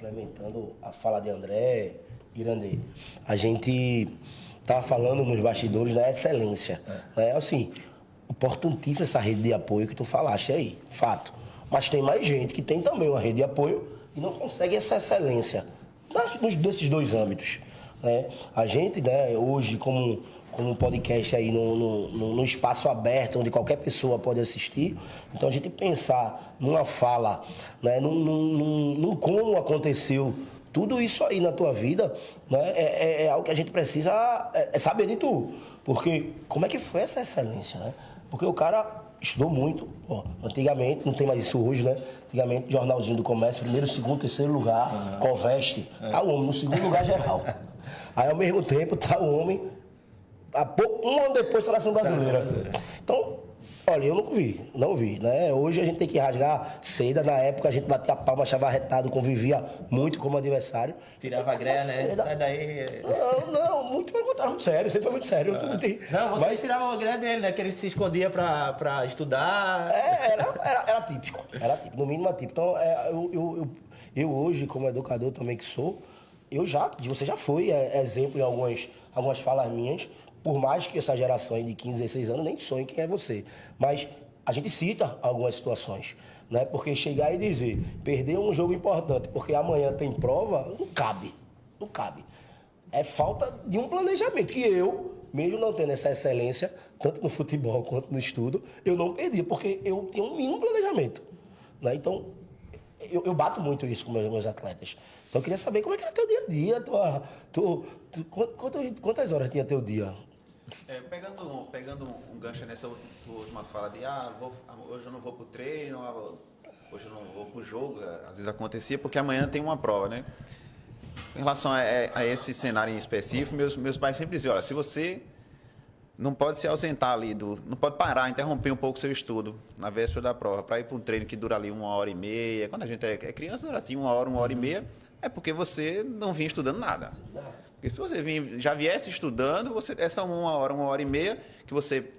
complementando a fala de André, Irandê, a gente estava falando nos bastidores da excelência. Né? Assim, importantíssima essa rede de apoio que tu falaste aí, fato. Mas tem mais gente que tem também uma rede de apoio e não consegue essa excelência nesses dois âmbitos. Né? A gente, né, hoje, como um podcast aí no espaço aberto, onde qualquer pessoa pode assistir, então a gente pensar numa fala, né, num como aconteceu tudo isso aí na tua vida, né, é algo que a gente precisa saber de tu. Porque como é que foi essa excelência, né? Porque o cara estudou muito, pô, antigamente, não tem mais isso hoje, né? Antigamente, jornalzinho do comércio, primeiro, segundo, terceiro lugar, Coveste, tá o homem no segundo lugar geral. Aí, ao mesmo tempo, tá o homem, um ano depois, seleção brasileira. Então, olha, eu não vi, né? Hoje a gente tem que rasgar seda, na época a gente batia a palma, achava arretado, convivia muito como adversário. Tirava a greia, né? Sai daí. Não, muito pelo contrário, muito sério, sempre foi muito sério. Não, vocês tiravam a greia dele, né? Que ele se escondia pra estudar. Era típico, no mínimo atípico. Então, eu hoje, como educador também que sou, você já foi exemplo em algumas falas minhas, por mais que essa geração aí de 15, 16 anos nem sonhe quem é você. Mas a gente cita algumas situações, né? Porque chegar e dizer, perder um jogo importante porque amanhã tem prova, não cabe. É falta de um planejamento, que eu, mesmo não tendo essa excelência, tanto no futebol quanto no estudo, eu não perdi, porque eu tinha um mínimo planejamento. Né? Então, eu bato muito isso com meus atletas. Então, eu queria saber como é que era teu dia a dia, quantas horas tinha teu dia? Pegando um gancho nessa tua última fala de hoje eu não vou pro treino, hoje eu não vou pro jogo, às vezes acontecia porque amanhã tem uma prova, né? Em relação a esse cenário em específico, meus pais sempre diziam, olha, se você não pode se ausentar ali, não pode parar, interromper um pouco o seu estudo na véspera da prova, para ir para um treino que dura ali 1h30, quando a gente é criança, dura assim 1h30, é porque você não vinha estudando nada. Porque se você já viesse estudando, essa 1h30 que você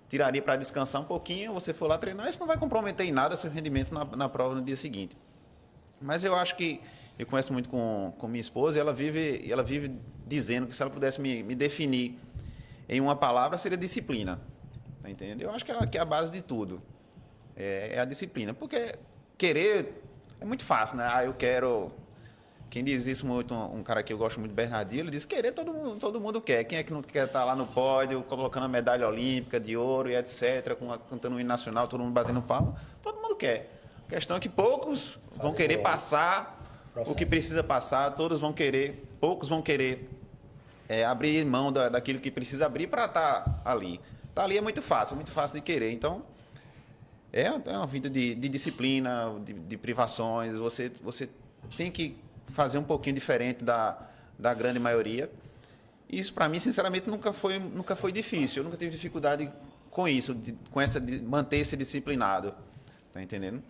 tiraria para descansar um pouquinho, você for lá treinar, isso não vai comprometer em nada seu rendimento na prova no dia seguinte. Mas eu acho que, eu conheço muito com minha esposa, e ela vive dizendo que se ela pudesse me definir em uma palavra, seria disciplina. Tá entendendo? Eu acho que é a base de tudo. É a disciplina. Porque querer é muito fácil, né? Eu quero... Quem diz isso muito, um cara que eu gosto muito, Bernardinho, ele diz que querer todo mundo quer. Quem é que não quer estar lá no pódio, colocando a medalha olímpica de ouro e etc., cantando o hino nacional, todo mundo batendo palma? Todo mundo quer. A questão é que poucos vão querer passar o que precisa passar, poucos vão querer abrir mão daquilo que precisa abrir para estar ali. Estar ali é muito fácil de querer. Então, é uma vida de disciplina, de privações. Você tem que fazer um pouquinho diferente da grande maioria. Isso, para mim, sinceramente, nunca foi difícil. Eu nunca tive dificuldade com isso, de manter-se disciplinado. Tá entendendo?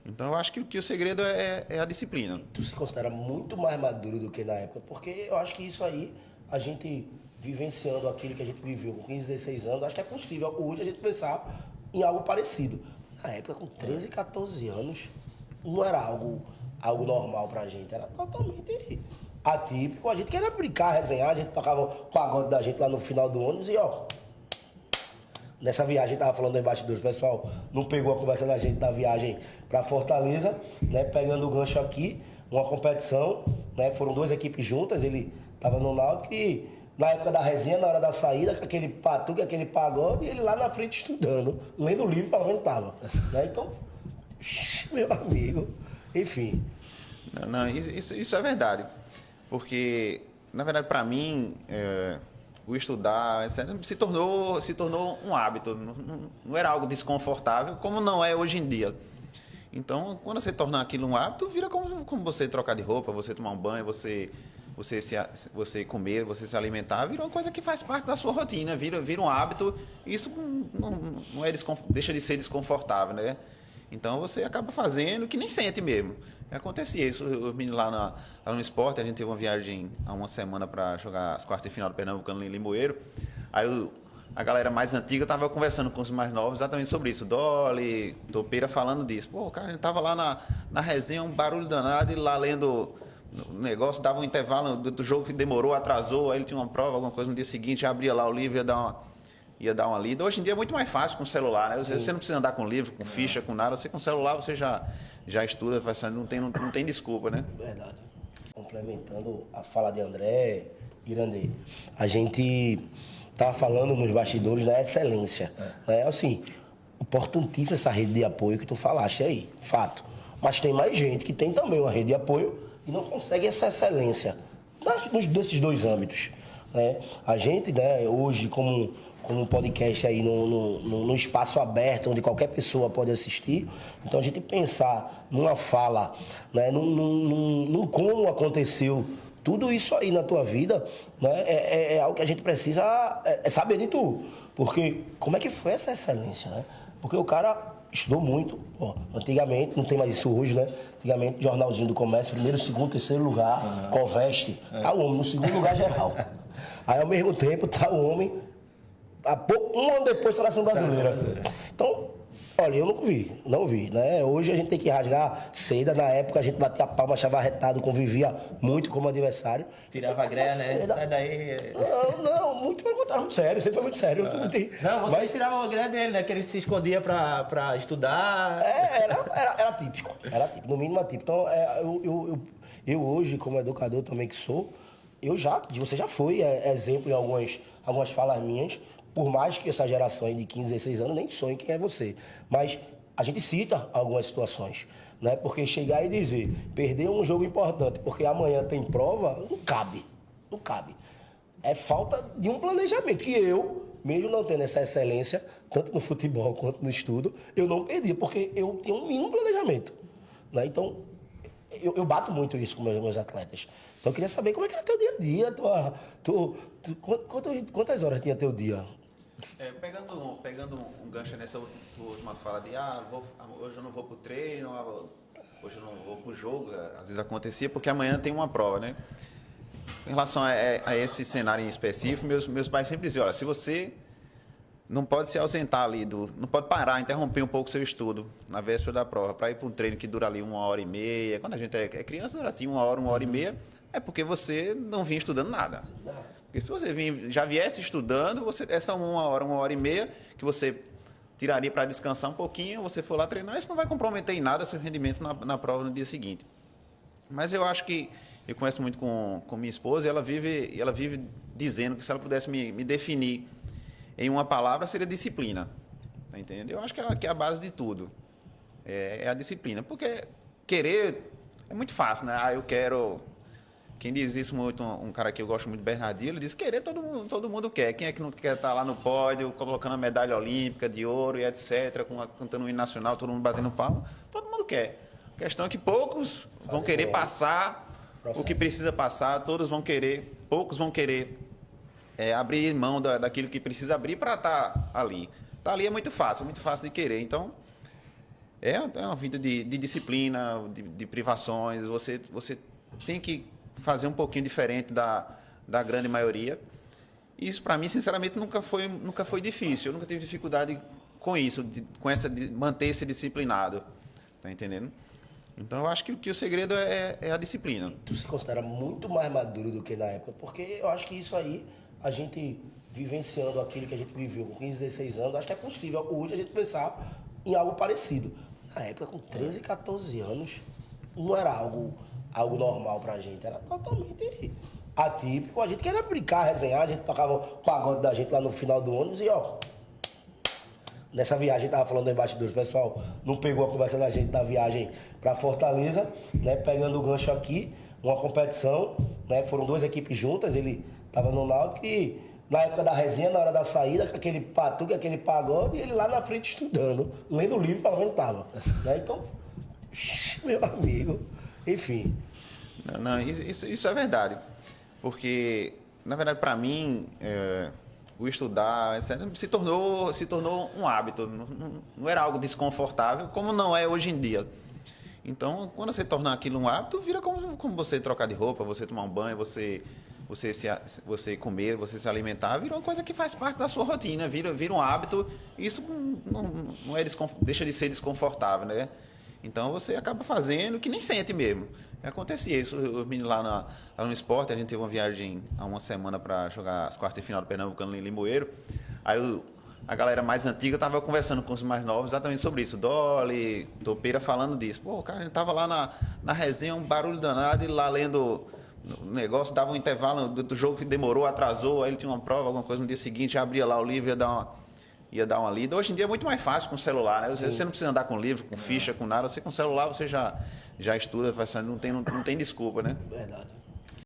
Então, eu acho que o segredo é a disciplina. Tu se considera muito mais maduro do que na época, porque eu acho que isso aí, a gente vivenciando aquilo que a gente viveu com 15, 16 anos, acho que é possível hoje a gente pensar em algo parecido. Na época, com 13, 14 anos, não era algo normal pra gente, era totalmente atípico. A gente queria brincar, resenhar, a gente tocava o pagode da gente lá no final do ônibus e nessa viagem, a gente tava falando dos bastidores, o pessoal não pegou a conversa da gente na viagem para Fortaleza, né? Pegando o gancho aqui, uma competição, né? Foram duas equipes juntas, ele tava no Náutico e na época da resenha, na hora da saída, com aquele patuque, aquele pagode, e ele lá na frente estudando, lendo o livro, pelo menos tava. Né? Então, meu amigo, enfim. Não, isso é verdade, porque, na verdade, para mim... o estudar, etc., se tornou um hábito, não era algo desconfortável, como não é hoje em dia. Então, quando você torna aquilo um hábito, vira como você trocar de roupa, você tomar um banho, você comer, você se alimentar, vira uma coisa que faz parte da sua rotina, vira um hábito, e isso não deixa de ser desconfortável, né? Então, você acaba fazendo que nem sente mesmo. Acontecia isso, os meninos lá no esporte, a gente teve uma viagem há uma semana para jogar as quartas de final do Pernambucano em Limoeiro. Aí a galera mais antiga estava conversando com os mais novos exatamente sobre isso. Dolly, Topeira falando disso. Pô, cara, a gente tava lá na resenha, um barulho danado, e lá lendo o negócio, dava um intervalo do jogo que demorou, atrasou, aí ele tinha uma prova, alguma coisa no dia seguinte, já abria lá o livro, ia dar uma lida. Hoje em dia é muito mais fácil com o celular, né? Você não precisa andar com livro, com ficha, com nada. Você com o celular você já estuda, não tem desculpa, né? Verdade. Complementando a fala de André, Irandê, a gente estava falando nos bastidores da excelência. Né? Assim, importantíssima essa rede de apoio que tu falaste aí, fato. Mas tem mais gente que tem também uma rede de apoio e não consegue essa excelência nesses dois âmbitos. Né? A gente, né, hoje, como um podcast aí no espaço aberto, onde qualquer pessoa pode assistir. Então, a gente pensar numa fala, né, num como aconteceu tudo isso aí na tua vida, né, é algo que a gente precisa saber de tu. Porque como é que foi essa excelência, né? Porque o cara estudou muito. Pô, antigamente, não tem mais isso hoje, né? Antigamente, jornalzinho do comércio, primeiro, segundo, terceiro lugar, Coveste, tá o homem no segundo lugar geral. Aí, ao mesmo tempo, tá o homem... Um ano depois, seleção brasileira. Então, olha, eu não vi, né? Hoje a gente tem que rasgar seda. Na época a gente batia a palma, achava arretado, convivia muito como adversário. Tirava a greia, né? Sai daí. Não, muito pelo contrário, muito sério, sempre foi muito sério. Não, vocês tiravam a greia dele, né? Que ele se escondia pra estudar. Era típico, no mínimo atípico. Então, eu hoje, como educador também que sou, você já foi exemplo em algumas falas minhas. Por mais que essa geração aí de 15, 16 anos nem sonhe quem é você. Mas a gente cita algumas situações, né? Porque chegar e dizer, perder um jogo importante porque amanhã tem prova, não cabe. Não cabe. É falta de um planejamento que eu, mesmo não tendo essa excelência, tanto no futebol quanto no estudo, eu não perdi, porque eu tinha um mínimo planejamento. Né? Então, eu bato muito isso com meus atletas. Então, eu queria saber como é que era teu dia a dia. Quantas horas tinha teu dia? Pegando um gancho nessa tua última fala de hoje eu não vou pro treino, hoje eu não vou pro jogo, às vezes acontecia porque amanhã tem uma prova, né? Em relação a esse cenário em específico, meus pais sempre diziam, olha, se você não pode se ausentar ali, não pode parar, interromper um pouco o seu estudo na véspera da prova, para ir para um treino que dura ali 1h30, quando a gente é criança, dura assim 1h30, é porque você não vinha estudando nada. Porque se você já viesse estudando, essa 1h30 que você tiraria para descansar um pouquinho, você for lá treinar, isso não vai comprometer em nada seu rendimento na prova no dia seguinte. Mas eu acho que, eu conheço muito com minha esposa, e ela vive dizendo que se ela pudesse me definir em uma palavra, seria disciplina. Tá entendendo? Eu acho que é a base de tudo. É a disciplina. Porque querer é muito fácil, né? Eu quero... Quem diz isso muito, um cara que eu gosto muito, Bernardinho, ele diz que querer todo mundo quer. Quem é que não quer estar lá no pódio, colocando a medalha olímpica de ouro e etc., cantando o hino nacional, todo mundo batendo palma? Todo mundo quer. A questão é que poucos vão querer passar o que precisa passar, poucos vão querer abrir mão daquilo que precisa abrir para estar ali. Estar ali é muito fácil de querer. Então, é uma vida de disciplina, de privações. Você tem que fazer um pouquinho diferente da grande maioria. Isso, para mim, sinceramente, nunca foi difícil. Eu nunca tive dificuldade com isso, de manter-se disciplinado. Tá entendendo? Então, eu acho que o segredo é a disciplina. Tu se considera muito mais maduro do que na época, porque eu acho que isso aí, a gente vivenciando aquilo que a gente viveu com 15, 16 anos, acho que é possível hoje a gente pensar em algo parecido. Na época, com 13, 14 anos, não era algo normal pra gente, era totalmente atípico. A gente queria brincar, resenhar, a gente tocava o pagode da gente lá no final do ônibus e ó, nessa viagem, tava falando dos bastidores, o pessoal não pegou a conversa da gente da viagem pra Fortaleza, né, pegando o gancho aqui, uma competição, né, foram duas equipes juntas, ele tava no Náutico e na época da resenha, na hora da saída, com aquele patuque, aquele pagode, e ele lá na frente estudando, lendo o livro, pelo menos tava, né, então, meu amigo, enfim. Não, isso é verdade, porque, na verdade, para mim, o estudar, etc., se tornou um hábito, não era algo desconfortável, como não é hoje em dia. Então, quando você torna aquilo um hábito, vira como você trocar de roupa, você tomar um banho, você comer, você se alimentar, vira uma coisa que faz parte da sua rotina, vira um hábito, e isso não deixa de ser desconfortável, né? Então, você acaba fazendo que nem sente mesmo. Acontecia isso, os meninos lá no esporte, a gente teve uma viagem há uma semana para jogar as quartas de final do Pernambucano em Limoeiro. Aí a galera mais antiga estava conversando com os mais novos exatamente sobre isso. Dolly, Topeira falando disso. Pô, cara, a gente tava lá na resenha, um barulho danado, e lá lendo o negócio, dava um intervalo do jogo que demorou, atrasou, aí ele tinha uma prova, alguma coisa no dia seguinte, abria lá o livro, ia dar uma lida. Hoje em dia é muito mais fácil com o celular, né? Você não precisa andar com livro, com ficha, com nada. Você com o celular você já estuda, não tem desculpa, né? Verdade.